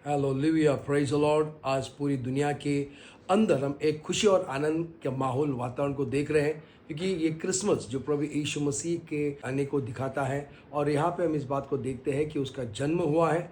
Hallelujah, praise the Lord. आज पूरी दुनिया के अंदर हम एक खुशी और आनंद के माहौल वातावरण को देख रहे हैं, क्योंकि ये क्रिसमस जो प्रभु यीशु मसीह के आने को दिखाता है। और यहाँ पे हम इस बात को देखते हैं कि उसका जन्म हुआ है।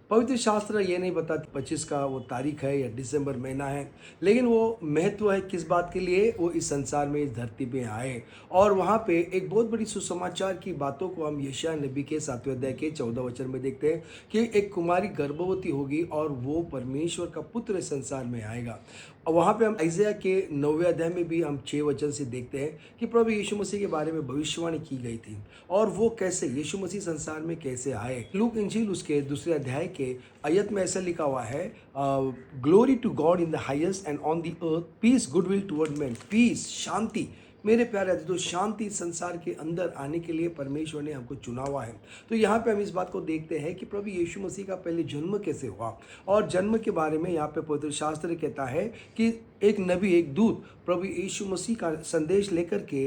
पवित्र शास्त्र ये नहीं बताती 25 का वो तारीख है या दिसंबर महीना है, लेकिन वो महत्व है किस बात के लिए वो इस संसार में, इस धरती पे आए। और वहाँ पे एक बहुत बड़ी सुसमाचार की बातों को हम यशायाह नबी के 7वें अध्याय के 14 वचन में देखते हैं कि एक कुमारी गर्भवती होगी और वो परमेश्वर का पुत्र इस संसार में आएगा। और वहाँ पे हम आइज़ाया के 9वें अध्याय में भी हम 6 वचन से देखते हैं कि प्रभु यीशु मसीह के बारे में भविष्यवाणी की गई थी और वो कैसे यीशु मसीह संसार में कैसे आए। लूक इंजील उसके दूसरे अध्याय के आयत में ऐसा लिखा हुआ है, glory to God in the highest and on the earth peace goodwill toward man. Peace, शांति। मेरे प्यारे, तो शांति संसार के अंदर आने के लिए परमेश्वर ने हमको चुना हुआ है। तो यहाँ पे हम इस बात को देखते हैं कि प्रभु यीशु मसीह का पहले जन्म कैसे हुआ। और जन्म के बारे में यहाँ पे पवित्र शास्त्र कहता है कि एक नबी, एक दूत प्रभु यीशु मसीह का संदेश लेकर के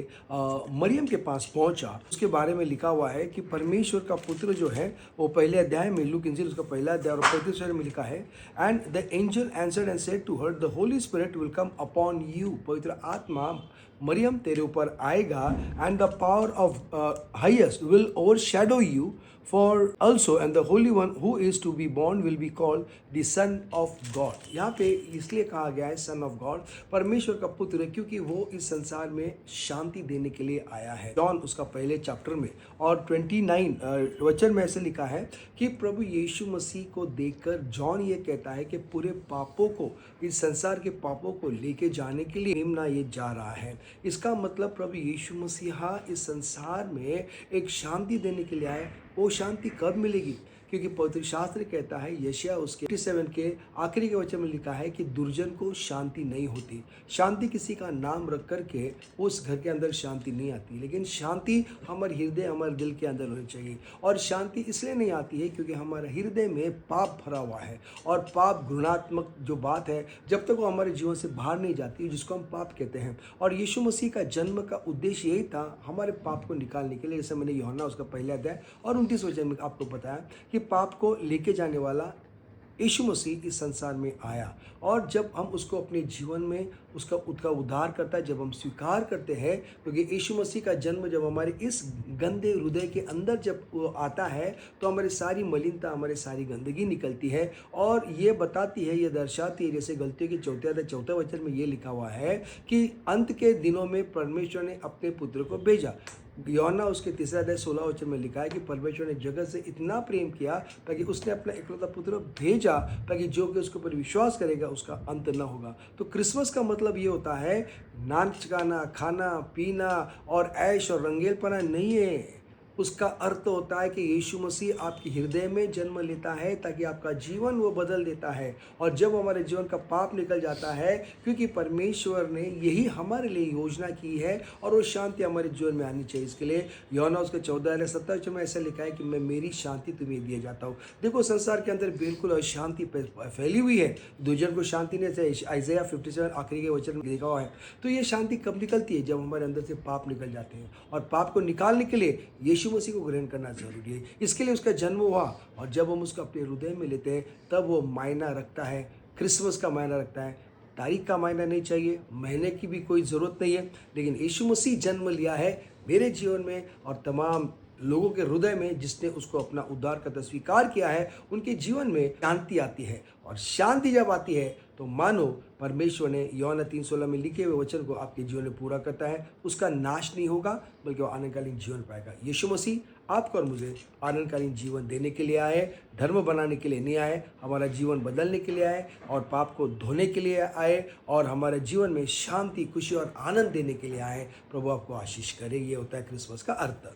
मरियम के पास पहुंचा। उसके बारे में लिखा हुआ है कि परमेश्वर का पुत्र जो है वो पहले अध्याय में, लूक इंजील उसका पहला अध्याय और 35 में लिखा है, and the angel answered and said to her the Holy Spirit will come upon you. पवित्र आत्मा मरियम तेरे ऊपर आएगा, and the power of Highest will overshadow you for also and the holy one who is to be born will be called the son of God. यहाँ पे इसलिए कहा गया है सन ऑफ गॉड, परमेश्वर का पुत्र, क्योंकि वो इस संसार में शांति देने के लिए आया है। जॉन उसका पहले चैप्टर में और 29 वचन में ऐसे लिखा है कि प्रभु यीशु मसीह को देखकर जॉन ये कहता है कि पूरे पापों को, इस संसार के पापों को लेके जाने के लिए मेमना ये जा रहा है। इसका मतलब प्रभु यीशु मसीहा इस संसार में एक शांति देने के लिए आए। वो शांति कब मिलेगी? क्योंकि पवित्र शास्त्र कहता है, यशायाह उसके 57 के आखिरी के वचन में लिखा है कि दुर्जन को शांति नहीं होती। शांति किसी का नाम रख करके उस घर के अंदर शांति नहीं आती, लेकिन शांति हमारे हृदय, हमारे दिल के अंदर होनी चाहिए। और शांति इसलिए नहीं आती है क्योंकि हमारे हृदय में पाप भरा हुआ है। और पाप घृणात्मक जो बात है, जब तक वो हमारे जीवन से बाहर नहीं जाती, जिसको हम पाप कहते हैं। और यीशु मसीह का जन्म का उद्देश्य यही था, हमारे पाप को निकालने के लिए। जैसे मैंने यूहन्ना उसका पहला अध्याय और 29 वचन में आपको बताया कि पाप को लेके जाने वाला यीशु मसीह इस संसार में आया। और जब हम उसको अपने जीवन में उसका उद्धार करता है, जब हम स्वीकार करते हैं, क्योंकि यीशु मसीह का जन्म जब हमारे इस गंदे हृदय के अंदर जब वो आता है तो हमारी सारी मलिनता, हमारी सारी गंदगी निकलती है। और ये बताती है, ये दर्शाती है, जैसे गलतियों के 4 वचन में ये लिखा हुआ है कि अंत के दिनों में परमेश्वर ने अपने पुत्र को भेजा। यूहन्ना उसके 3 अध्याय 16 वचन में लिखा है कि परमेश्वर ने जगत से इतना प्रेम किया ताकि उसने अपना इकलौता पुत्र भेजा, ताकि जो कि उसके ऊपर विश्वास करेगा उसका अंत न होगा। तो क्रिसमस का मतलब ये होता है नाच गाना, खाना पीना और ऐश और रंगेलपना नहीं है। उसका अर्थ होता है कि यीशु मसीह आपके हृदय में जन्म लेता है ताकि आपका जीवन वो बदल देता है। और जब हमारे जीवन का पाप निकल जाता है, क्योंकि परमेश्वर ने यही हमारे लिए योजना की है और वो शांति हमारे जीवन में आनी चाहिए। इसके लिए यूहन्ना उसके 14:27 में ऐसा लिखा है कि मैं मेरी शांति तुम्हें दिए जाता हूँ। देखो, संसार के अंदर बिल्कुल अशांति फैली हुई है, दूसरे को शांति नहीं चाहिए। आइज़ाया 57 आखिरी के वचन में लिखा हुआ है। तो ये शांति कब निकलती है? जब हमारे अंदर से पाप निकल जाते हैं। और पाप को निकालने के लिए यीशु मसीह को ग्रहण करना जरूरी है। इसके लिए उसका जन्म हुआ, और जब हम उसको अपने हृदय में लेते हैं तब वो मायना रखता है। क्रिसमस का मायना रखता है। तारीख का मायना नहीं चाहिए, महीने की भी कोई ज़रूरत नहीं है, लेकिन यीशु मसीह जन्म लिया है मेरे जीवन में और तमाम लोगों के हृदय में। जिसने उसको अपना उद्धारकर्ता स्वीकार किया है, उनके जीवन में शांति आती है। और शांति जब आती है तो मानो परमेश्वर ने यूहन्ना 3:16 में लिखे हुए वचन को आपके जीवन में पूरा करता है। उसका नाश नहीं होगा, बल्कि वो आनंदकालीन जीवन पाएगा। यीशु मसीह आपको और मुझे आनंदकालीन जीवन देने के लिए आए, धर्म बनाने के लिए नहीं आए, हमारा जीवन बदलने के लिए आए और पाप को धोने के लिए आए और हमारे जीवन में शांति, खुशी और आनंद देने के लिए आए। प्रभु आपको आशीष करे। ये होता है क्रिसमस का अर्थ।